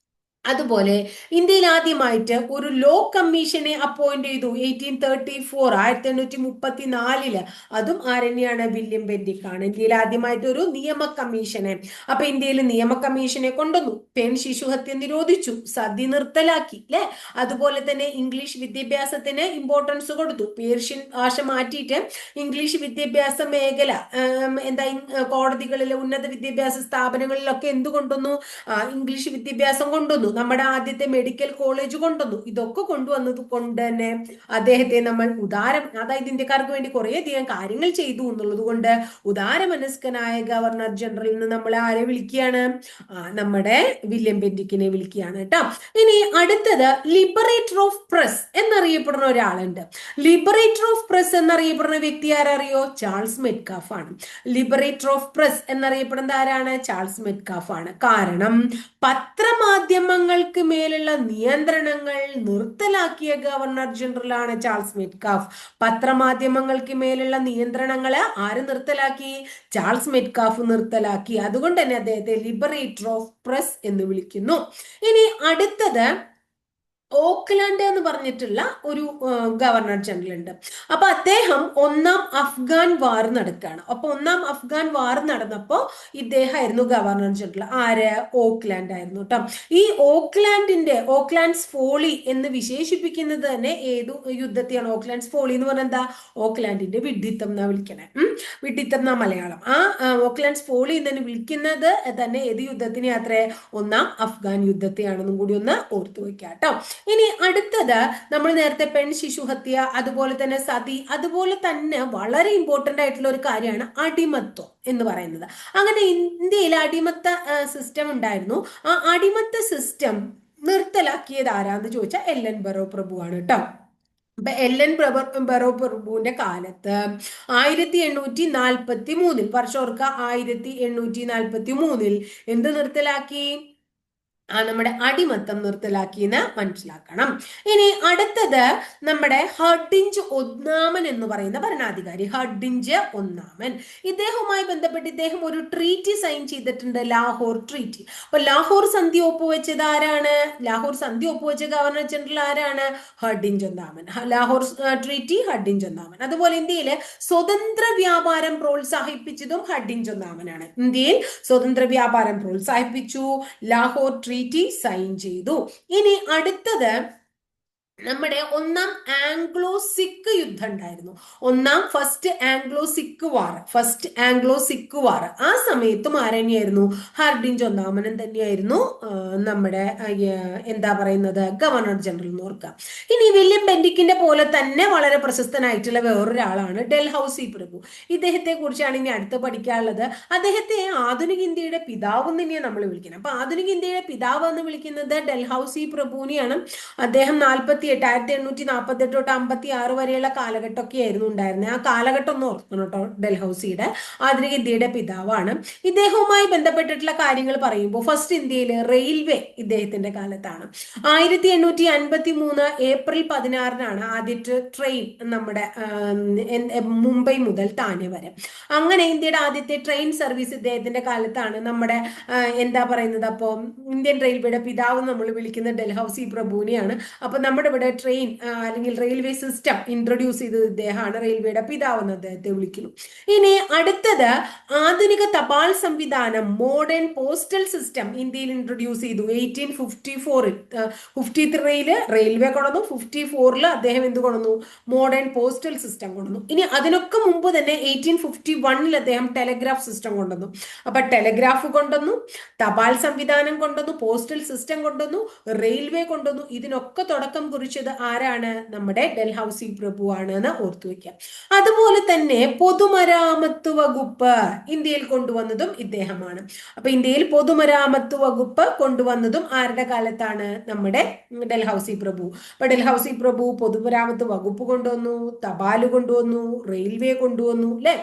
അതുപോലെ ഇന്ത്യയിൽ ആദ്യമായിട്ട് ഒരു ലോ കമ്മീഷനെ അപ്പോയിന്റ് ചെയ്തു 1834, 1834. അതും ആരെന്നെയാണ്? വില്യം ബെന്റിക് ആണ്. ഇന്ത്യയിൽ ആദ്യമായിട്ട് ഒരു നിയമ കമ്മീഷനെ. അപ്പൊ ഇന്ത്യയിൽ നിയമ കമ്മീഷനെ കൊണ്ടുവന്നു, പെൺ ശിശുഹത്യ നിരോധിച്ചു, സതി നിർത്തലാക്കി അല്ലെ. അതുപോലെ തന്നെ ഇംഗ്ലീഷ് വിദ്യാഭ്യാസത്തിന് ഇമ്പോർട്ടൻസ് കൊടുത്തു. പേർഷ്യൻ ഭാഷ മാറ്റിയിട്ട് ഇംഗ്ലീഷ് വിദ്യാഭ്യാസ മേഖല എന്താ, കോടതികളിലെ ഉന്നത വിദ്യാഭ്യാസ സ്ഥാപനങ്ങളിലൊക്കെ എന്ത് കൊണ്ടുവന്നു? ഇംഗ്ലീഷ് വിദ്യാഭ്യാസം കൊണ്ടുവന്നു. നമ്മുടെ ആദ്യത്തെ മെഡിക്കൽ കോളേജ് കൊണ്ടുവന്നു. ഇതൊക്കെ കൊണ്ടുവന്നത് കൊണ്ട് തന്നെ അദ്ദേഹത്തെ നമ്മൾ അതായത് ഇന്ത്യക്കാർക്ക് വേണ്ടി കുറേയധികം കാര്യങ്ങൾ ചെയ്തു എന്നുള്ളത് കൊണ്ട് ഉദാരമനസ്കനായ ഗവർണർ ജനറലിന് നമ്മൾ ആരെ വിളിക്കുകയാണ്? നമ്മുടെ വില്യം ബെന്റിക്കിനെ വിളിക്കുകയാണ് കേട്ടോ. ഇനി അടുത്തത്, ലിബറേറ്റർ ഓഫ് പ്രസ് എന്നറിയപ്പെടുന്ന ഒരാളുണ്ട്. ലിബറേറ്റർ ഓഫ് പ്രസ് എന്നറിയപ്പെടുന്ന വ്യക്തി ആരറിയോ? ചാൾസ് മെറ്റ്കാഫ് ആണ്. ലിബറേറ്റർ ഓഫ് പ്രസ് എന്നറിയപ്പെടുന്നത് ആരാണ്? ചാൾസ് മെറ്റ്കാഫ് ആണ്. കാരണം പത്രമാധ്യമങ്ങൾക്ക് മേലുള്ള നിയന്ത്രണങ്ങൾ നിർത്തലാക്കിയ ഗവർണർ ജനറൽ ആണ് ചാൾസ് മെറ്റ്കാഫ്. പത്രമാധ്യമങ്ങൾക്ക് മേലുള്ള നിയന്ത്രണങ്ങള് ആര് നിർത്തലാക്കി? ചാൾസ് മെറ്റ്കാഫ് നിർത്തലാക്കി. അതുകൊണ്ട് തന്നെ അദ്ദേഹത്തെ ലിബറേറ്റർ ഓഫ് പ്രസ് എന്ന് വിളിക്കുന്നു. ഇനി അടുത്തത്, ഓക്ലാൻഡ് എന്ന് പറഞ്ഞിട്ടുള്ള ഒരു ഗവർണർ ജനറൽ ഉണ്ട്. അപ്പൊ അദ്ദേഹം ഒന്നാം അഫ്ഗാൻ വാർ നടക്കുകയാണ്. അപ്പൊ ഒന്നാം അഫ്ഗാൻ വാർ നടന്നപ്പോ ഇദ്ദേഹമായിരുന്നു ഗവർണർ ജനറൽ. ആര്? ഓക്ലാൻഡ് ആയിരുന്നു കേട്ടോ. ഈ ഓക്ലാൻഡ്സ് ഫോളി എന്ന് വിശേഷിപ്പിക്കുന്നത് തന്നെ ഏതു യുദ്ധത്തെയാണ്? ഓക്ലാൻഡ്സ് ഫോളി എന്ന് പറഞ്ഞാൽ എന്താ? ഓക്ലാൻഡിന്റെ വിഡ്ഢിത്തം എന്നാ വിളിക്കണേ. വിഡ്ഢിത്തം എന്നാ മലയാളം. ആ ഓക്ലാൻഡ്സ് ഫോളി എന്ന് വിളിക്കുന്നത് തന്നെ ഏത് യുദ്ധത്തിനെ? അത്രേ ഒന്നാം അഫ്ഗാൻ യുദ്ധത്തെയാണെന്നും കൂടി ഒന്ന് ഓർത്തു വെക്കാം കേട്ടോ. ഇനി അടുത്തത്, നമ്മൾ നേരത്തെ പെൺ ശിശുഹത്യ, അതുപോലെ തന്നെ സതി, അതുപോലെ തന്നെ വളരെ ഇമ്പോർട്ടന്റ് ആയിട്ടുള്ള ഒരു കാര്യമാണ് അടിമത്വം എന്ന് പറയുന്നത്. അങ്ങനെ ഇന്ത്യയിൽ അടിമത്ത സിസ്റ്റം ഉണ്ടായിരുന്നു. ആ അടിമത്ത സിസ്റ്റം നിർത്തലാക്കിയത് ആരാന്ന് ചോദിച്ചാൽ LN ബറോ പ്രഭു ആണ് കേട്ടോ. അപ്പൊ LN ബറോ പ്രഭുവിന്റെ കാലത്ത് 1843 വർഷം ഓർക്ക, 1843 എന്ത് നിർത്തലാക്കി? നമ്മുടെ അടിമത്തം നിർത്തലാക്കി എന്ന് മനസ്സിലാക്കണം. ഇനി അടുത്തത്, നമ്മുടെ ഹർഡിഞ്ച് ഒന്നാമൻ എന്ന് പറയുന്ന ഭരണാധികാരി. ഹർഡിഞ്ച് ഒന്നാമൻ, ഇദ്ദേഹവുമായി ബന്ധപ്പെട്ട് ഇദ്ദേഹം ഒരു ട്രീറ്റി സൈൻ ചെയ്തിട്ടുണ്ട്, ലാഹോർ ട്രീറ്റി. അപ്പൊ ലാഹോർ സന്ധി ഒപ്പുവെച്ചത് ആരാണ്? ലാഹോർ സന്ധി ഒപ്പുവെച്ച ഗവർണർ ജനറൽ ആരാണ്? ഹർഡിഞ്ച് ഒന്നാമൻ. ലാഹോർ ട്രീറ്റി ഹർഡിഞ്ച് ഒന്നാമൻ. അതുപോലെ ഇന്ത്യയിലെ സ്വതന്ത്ര വ്യാപാരം പ്രോത്സാഹിപ്പിച്ചതും ഹർഡിഞ്ച് ഒന്നാമനാണ്. ഇന്ത്യയിൽ സ്വതന്ത്ര വ്യാപാരം പ്രോത്സാഹിപ്പിച്ചു, ലാഹോർ ട്രീറ്റി സൈൻ ചെയ്തു. ഇനി അടുത്തത്, നമ്മുടെ ഒന്നാം ആംഗ്ലോ സിക്ക് യുദ്ധം ഉണ്ടായിരുന്നു. ഫസ്റ്റ് ആംഗ്ലോ സിക്ക് വാർ. ആ സമയത്തും ആരെന്നെയായിരുന്നു? ഹർഡിഞ്ച് ഒന്നാമൻ തന്നെയായിരുന്നു നമ്മുടെ എന്താ പറയുന്നത്, ഗവർണർ ജനറൽ എന്ന് ഓർക്കുക. ഇനി വില്യം ബെന്റിക്കിന്റെ പോലെ തന്നെ വളരെ പ്രശസ്തനായിട്ടുള്ള വേറൊരാളാണ് ഡൽഹൌസി പ്രഭു. ഇദ്ദേഹത്തെ കുറിച്ചാണ് ഇനി അടുത്ത് പഠിക്കാനുള്ളത്. അദ്ദേഹത്തെ ആധുനിക ഇന്ത്യയുടെ പിതാവ് എന്ന് തന്നെയാണ് നമ്മൾ വിളിക്കുന്നത്. അപ്പൊ ആധുനിക ഇന്ത്യയുടെ പിതാവ് എന്ന് വിളിക്കുന്നത് ഡൽഹൌസി പ്രഭുവിനെയാണ്. അദ്ദേഹം 1848 തൊട്ട് 56 വരെയുള്ള കാലഘട്ടമൊക്കെ ആയിരുന്നു ഉണ്ടായിരുന്നത്. ആ കാലഘട്ടം ഒന്ന് ഓർക്കണം കേട്ടോ. ഡൽഹൌസിയുടെ ആധുനിക ഇന്ത്യയുടെ പിതാവാണ്. ഇദ്ദേഹവുമായി ബന്ധപ്പെട്ടിട്ടുള്ള കാര്യങ്ങൾ പറയുമ്പോൾ ഫസ്റ്റ് ഇന്ത്യയിലെ റെയിൽവേ ഇദ്ദേഹത്തിന്റെ കാലത്താണ്. 1853 ഏപ്രിൽ 16 ആദ്യത്തെ ട്രെയിൻ നമ്മുടെ മുംബൈ മുതൽ താനെ വരെ. അങ്ങനെ ഇന്ത്യയുടെ ആദ്യത്തെ ട്രെയിൻ സർവീസ് ഇദ്ദേഹത്തിന്റെ കാലത്താണ്. നമ്മുടെ എന്താ പറയുന്നത്, അപ്പോൾ ഇന്ത്യൻ റെയിൽവേയുടെ പിതാവ് നമ്മൾ വിളിക്കുന്ന ഡൽഹൌസി പ്രഭുവിനെയാണ്. അപ്പൊ നമ്മുടെ ഇവിടെ ട്രെയിൻ അല്ലെങ്കിൽ റെയിൽവേ സിസ്റ്റം ഇൻട്രൊഡ്യൂസ് ചെയ്തത് ഇദ്ദേഹമാണ്. റെയിൽവേയുടെ പിതാവെന്ന് അദ്ദേഹത്തെ വിളിക്കുന്നു. ഇനി അടുത്തത് ആധുനിക തപാൽ സംവിധാനം, മോഡേൺ പോസ്റ്റൽ സിസ്റ്റം ഇന്ത്യയിൽ ഇൻട്രൊഡ്യൂസ് ചെയ്തു 1854. 53 റെയിൽവേ കൊണ്ടുവന്നു, 54 അദ്ദേഹം എന്ത് കൊണ്ടുവന്നു? മോഡേൺ പോസ്റ്റൽ സിസ്റ്റം കൊണ്ടുവന്നു. ഇനി അതിനൊക്കെ മുമ്പ് തന്നെ 1851 അദ്ദേഹം ടെലഗ്രാഫ് സിസ്റ്റം കൊണ്ടുവന്നു. അപ്പൊ ടെലഗ്രാഫ് കൊണ്ടുവന്നു, തപാൽ സംവിധാനം കൊണ്ടുവന്നു, പോസ്റ്റൽ സിസ്റ്റം കൊണ്ടുവന്നു, റെയിൽവേ കൊണ്ടുവന്നു. ഇതിനൊക്കെ തുടക്കം കുറിച്ചത് ആരാണ്? നമ്മുടെ ഡൽഹൌസി പ്രഭു ആണ് എന്ന് ഓർത്തു വെക്കാം. അതുപോലെ തന്നെ പൊതുമരാമത്ത് വകുപ്പ് ഇന്ത്യയിൽ കൊണ്ടുവന്നതും ഇദ്ദേഹമാണ്. അപ്പൊ ഇന്ത്യയിൽ പൊതുമരാമത്ത് വകുപ്പ് കൊണ്ടുവന്നതും ആരുടെ കാലത്താണ്? നമ്മുടെ ഡൽഹൌസി പ്രഭു. അപ്പൊ ഡൽഹൌസി പ്രഭു പൊതുമരാമത്ത് വകുപ്പ് കൊണ്ടുവന്നു, തപാല് കൊണ്ടുവന്നു, റെയിൽവേ കൊണ്ടുവന്നു, അല്ലെ?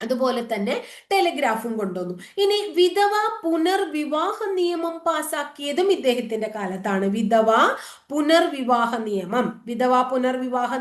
അതുപോലെ തന്നെ ടെലിഗ്രാഫും കൊണ്ടുവന്നു. ഇനി വിധവ പുനർവിവാഹ നിയമം പാസാക്കിയതും ഇദ്ദേഹത്തിന്റെ കാലത്താണ്. വിധവ പുനർവിവാഹ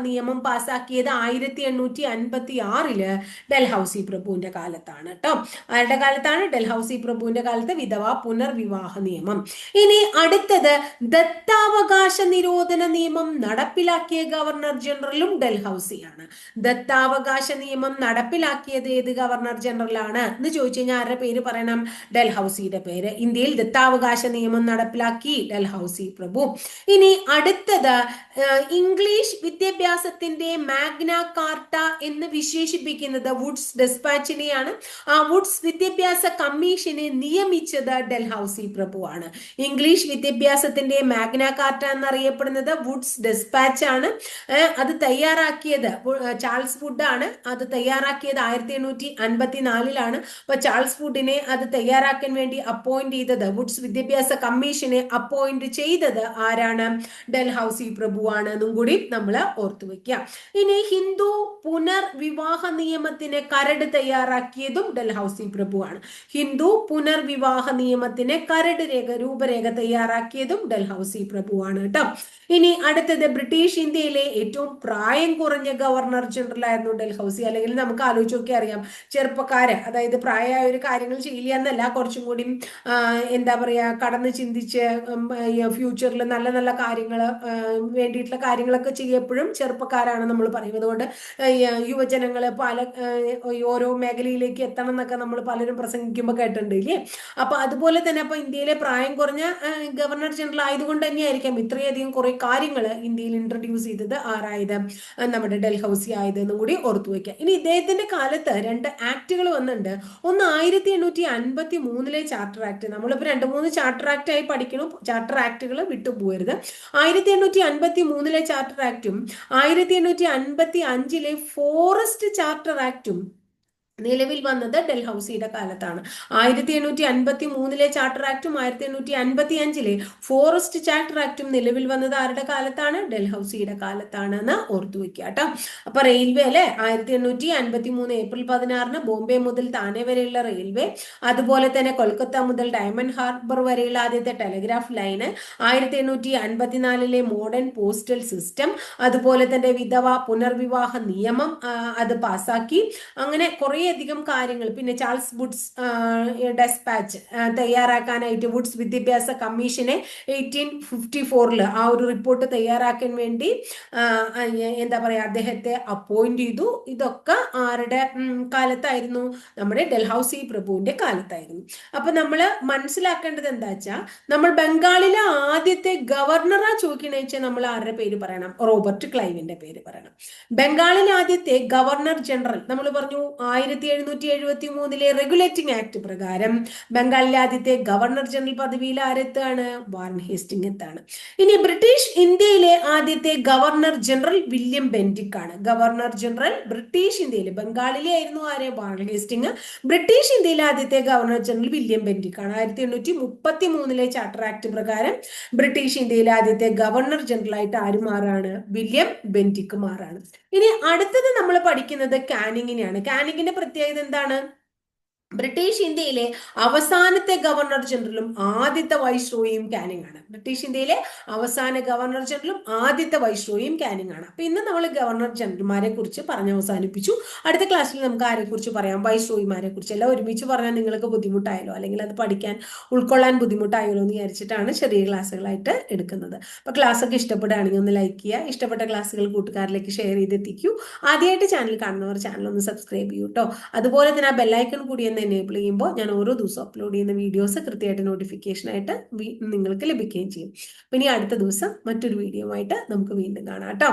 നിയമം പാസാക്കിയത് 1856 ഡൽഹൌസി പ്രഭുവിന്റെ കാലത്താണ് കേട്ടോ. ആരുടെ കാലത്താണ്? ഡൽഹൌസി പ്രഭുവിന്റെ കാലത്ത് വിധവ പുനർവിവാഹ നിയമം. ഇനി അടുത്തത് ദത്താവകാശ നിരോധന നിയമം നടപ്പിലാക്കിയ ഗവർണർ ജനറലും ഡൽഹൌസിയാണ്. ദത്താവകാശ നിയമം നടപ്പിലാക്കിയത് ഗവർണർ ജനറൽ ആണ് എന്ന് ചോദിച്ചു കഴിഞ്ഞാൽ ആരുടെ പേര് പറയണം? ഡൽഹൌസിയുടെ പേര്. ഇന്ത്യയിൽ ദത്താവകാശ നിയമം നടപ്പിലാക്കി ഡൽഹൌസി പ്രഭു. ഇനി അടുത്തത് ഇംഗ്ലീഷ് വിദ്യാഭ്യാസത്തിന്റെ മാഗ്ന കാർട്ട എന്ന് വിശേഷിപ്പിക്കുന്നത് വുഡ്സ് ഡെസ്പാച്ചിനെയാണ്. ആ വുഡ്സ് വിദ്യാഭ്യാസ കമ്മീഷനെ നിയമിച്ചത് ഡൽഹൌസി പ്രഭു ആണ്. ഇംഗ്ലീഷ് വിദ്യാഭ്യാസത്തിന്റെ മാഗ്ന കാർട്ട എന്നറിയപ്പെടുന്നത് വുഡ്സ് ഡെസ്പാച്ച് ആണ്. അത് തയ്യാറാക്കിയത് ചാൾസ് വുഡ് ആണ്. അത് തയ്യാറാക്കിയത് 1854. അപ്പൊ ചാൾസ് വുഡിനെ അത് തയ്യാറാക്കാൻ വേണ്ടി അപ്പോയിന്റ് ചെയ്തത്, വുഡ്സ് വിദ്യാഭ്യാസ കമ്മീഷനെ അപ്പോയിന്റ് ചെയ്തത് ആരാണ്? ഡൽഹൌസി പ്രഭു ആണ് എന്നും കൂടി നമ്മൾ ഓർത്തു വെക്കുക. ഇനി ഹിന്ദു പുനർവിവാഹ നിയമത്തിന് കരട് തയ്യാറാക്കിയതും ഡൽഹൌസി പ്രഭു ആണ്. ഹിന്ദു പുനർവിവാഹ നിയമത്തിന് കരട് രൂപരേഖ തയ്യാറാക്കിയതും ഡൽഹൌസി പ്രഭു ആണ് കേട്ടോ. ഇനി അടുത്തത് ബ്രിട്ടീഷ് ഇന്ത്യയിലെ ഏറ്റവും പ്രായം കുറഞ്ഞ ഗവർണർ ജനറൽ ആയിരുന്നു ഡൽഹൌസി. അല്ലെങ്കിൽ നമുക്ക് ആലോചിച്ച് നോക്കി അറിയാം, ചെറുപ്പക്കാര്, അതായത് പ്രായമായ ഒരു കാര്യങ്ങൾ ചെയ്യില്ല എന്നല്ല, കുറച്ചും കൂടി എന്താ പറയാ കടന്ന് ചിന്തിച്ച് ഫ്യൂച്ചറിൽ നല്ല നല്ല കാര്യങ്ങൾ വേണ്ടിയിട്ടുള്ള കാര്യങ്ങളൊക്കെ ചെയ്യപ്പോഴും ചെറുപ്പക്കാരാണ് നമ്മൾ പറയുന്നത്. അതുകൊണ്ട് യുവജനങ്ങള് ഓരോ മേഖലയിലേക്ക് എത്തണം എന്നൊക്കെ നമ്മൾ പലരും പ്രസംഗിക്കുമ്പോൾ കേട്ടിട്ടുണ്ട് ഇല്ലേ? അപ്പൊ അതുപോലെ തന്നെ അപ്പൊ ഇന്ത്യയിലെ പ്രായം കുറഞ്ഞ ഗവർണർ ജനറൽ ആയതുകൊണ്ട് തന്നെയായിരിക്കാം ഇത്രയധികം കുറെ കാര്യങ്ങൾ ഇന്ത്യയിൽ ഇൻട്രൊഡ്യൂസ് ചെയ്തത് ആരായത്? നമ്മുടെ ഡൽഹൌസി ആയതെന്നും കൂടി ഓർത്തു വെക്കാം. ഇനി ഇദ്ദേഹത്തിന്റെ കാലത്ത് 2 ആക്ടുകൾ വന്നിട്ടുണ്ട്. ഒന്ന് 1853 ചാർട്ടർ ആക്ട്. നമ്മളിപ്പോ 2-3 ചാർട്ടർ ആക്ട് ആയി പഠിക്കണം, ചാർട്ടർ ആക്ടുകൾ വിട്ടുപോകരുത്. 1853 ചാർട്ടർ ആക്ടും 1855 ഫോറസ്റ്റ് ചാർട്ടർ ആക്ടും നിലവിൽ വന്നത് ഡൽഹൌസിയുടെ കാലത്താണ്. 1853 ചാർട്ടർ ആക്ടും 1855 ഫോറസ്റ്റ് ചാർട്ടർ ആക്ടും നിലവിൽ വന്നത് ആരുടെ കാലത്താണ്? ഡൽഹൌസിയുടെ കാലത്താണ് എന്ന് ഓർത്തു വെക്കുക കേട്ടോ. അപ്പൊ റെയിൽവേ അല്ലെ, 1853 ഏപ്രിൽ 16 ബോംബെ മുതൽ താനെ വരെയുള്ള റെയിൽവേ, അതുപോലെ തന്നെ കൊൽക്കത്ത മുതൽ ഡയമണ്ട് ഹാർബർ വരെയുള്ള ആദ്യത്തെ telegraph line, 1854 modern postal system, അതുപോലെ തന്നെ വിധവ പുനർവിവാഹ നിയമം അത് പാസാക്കി. അങ്ങനെ കുറെ അധികം കാര്യങ്ങൾ. പിന്നെ ചാൾസ് വുഡ്സ് ഡെസ്പാച്ച് തയ്യാറാക്കാനായിട്ട് വുഡ്സ് വിദ്യാഭ്യാസ കമ്മീഷനെ 1854 ആ ഒരു റിപ്പോർട്ട് തയ്യാറാക്കാൻ വേണ്ടി എന്താ പറയാ അദ്ദേഹത്തെ അപ്പോയിന്റ് ചെയ്തു. ഇതൊക്കെ ആരുടെ കാലത്തായിരുന്നു? നമ്മുടെ ഡൽഹൌസി പ്രഭുവിന്റെ കാലത്തായിരുന്നു. അപ്പൊ നമ്മൾ മനസ്സിലാക്കേണ്ടത് എന്താ വെച്ചാൽ, നമ്മൾ ബംഗാളിലെ ആദ്യത്തെ ഗവർണറാ ചോദിക്കണ വെച്ചാൽ നമ്മൾ ആരുടെ പേര് പറയണം? റോബർട്ട് ക്ലൈവിന്റെ പേര് പറയണം. ബംഗാളിലെ ആദ്യത്തെ ഗവർണർ ജനറൽ നമ്മൾ പറഞ്ഞു 1773 റെഗുലേറ്റിംഗ് ആക്ട് പ്രകാരം ബംഗാളിലെ ആദ്യത്തെ ഗവർണർ ജനറൽ പദവിയിൽ ആരെത്താണ്? Warren Hasting എത്താണ്. ഇനി ബ്രിട്ടീഷ് ഇന്ത്യയിലെ ആദ്യത്തെ ഗവർണർ ജനറൽ വില്യം ബെന്റിക് ആണ്. ഗവർണർ ജനറൽ ബ്രിട്ടീഷ് ഇന്ത്യയിൽ, ബംഗാളിലെ ആയിരുന്നു ആര്? Warren Hasting. ബ്രിട്ടീഷ് ഇന്ത്യയിലെ ആദ്യത്തെ ഗവർണർ ജനറൽ വില്യം ബെന്റിക് ആണ്. 1833 ചാർട്ടർ ആക്ട് പ്രകാരം ബ്രിട്ടീഷ് ഇന്ത്യയിലെ ആദ്യത്തെ ഗവർണർ ജനറൽ ആയിട്ട് ആര് മാറാണ്? William Bentinck മാറാണ്. ഇനി അടുത്തത് നമ്മൾ പഠിക്കുന്നത് കാനിങ്ങിനെയാണ്. കാനിങ്ങിന്റെ പ്രത്യേകത എന്താണ്? ബ്രിട്ടീഷ് ഇന്ത്യയിലെ അവസാനത്തെ ഗവർണർ ജനറലും ആദ്യത്തെ വൈസ്രോയിയും കാനിങ് ആണ്. ബ്രിട്ടീഷ് ഇന്ത്യയിലെ അവസാന ഗവർണർ ജനറലും ആദ്യത്തെ വൈസ്രോയിയും കാനിങ് ആണ്. അപ്പൊ ഇന്ന് നമ്മൾ ഗവർണർ ജനറൽമാരെ കുറിച്ച് പറഞ്ഞ് അവസാനിപ്പിച്ചു. അടുത്ത ക്ലാസ്സിൽ നമുക്ക് ആരെ കുറിച്ച് പറയാം? വൈസ്രോയിമാരെ കുറിച്ച്. എല്ലാം ഒരുമിച്ച് പറഞ്ഞാൽ നിങ്ങൾക്ക് ബുദ്ധിമുട്ടായാലോ, അല്ലെങ്കിൽ അത് പഠിക്കാൻ ഉൾക്കൊള്ളാൻ ബുദ്ധിമുട്ടായാലോ എന്ന് വിചാരിച്ചിട്ടാണ് ചെറിയ ക്ലാസ്സുകളായിട്ട് എടുക്കുന്നത്. അപ്പൊ ക്ലാസ് ഒക്കെ ഇഷ്ടപ്പെടുകയാണെങ്കിൽ ഒന്ന് ലൈക്ക് ചെയ്യുക, ഇഷ്ടപ്പെട്ട ക്ലാസ്സുകൾ കൂട്ടുകാരിലേക്ക് ഷെയർ ചെയ്തെത്തിക്കൂ. ആദ്യമായിട്ട് ചാനൽ കാണുന്നവർ ചാനൽ ഒന്ന് സബ്സ്ക്രൈബ് ചെയ്യൂ കേട്ടോ. അതുപോലെ തന്നെ ആ ബെല്ലൈക്കൺ കൂടി ഒന്ന് എനേബിൾ ചെയ്യുമ്പോൾ ഞാൻ ഓരോ ദിവസവും അപ്ലോഡ് ചെയ്യുന്ന വീഡിയോസ് കൃത്യമായിട്ട് നോട്ടിഫിക്കേഷൻ ആയിട്ട് നിങ്ങൾക്ക് ലഭിക്കുകയും ചെയ്യും. പിന്നെ അടുത്ത ദിവസം മറ്റൊരു വീഡിയോ ആയിട്ട് നമുക്ക് വീണ്ടും കാണാം കേട്ടോ.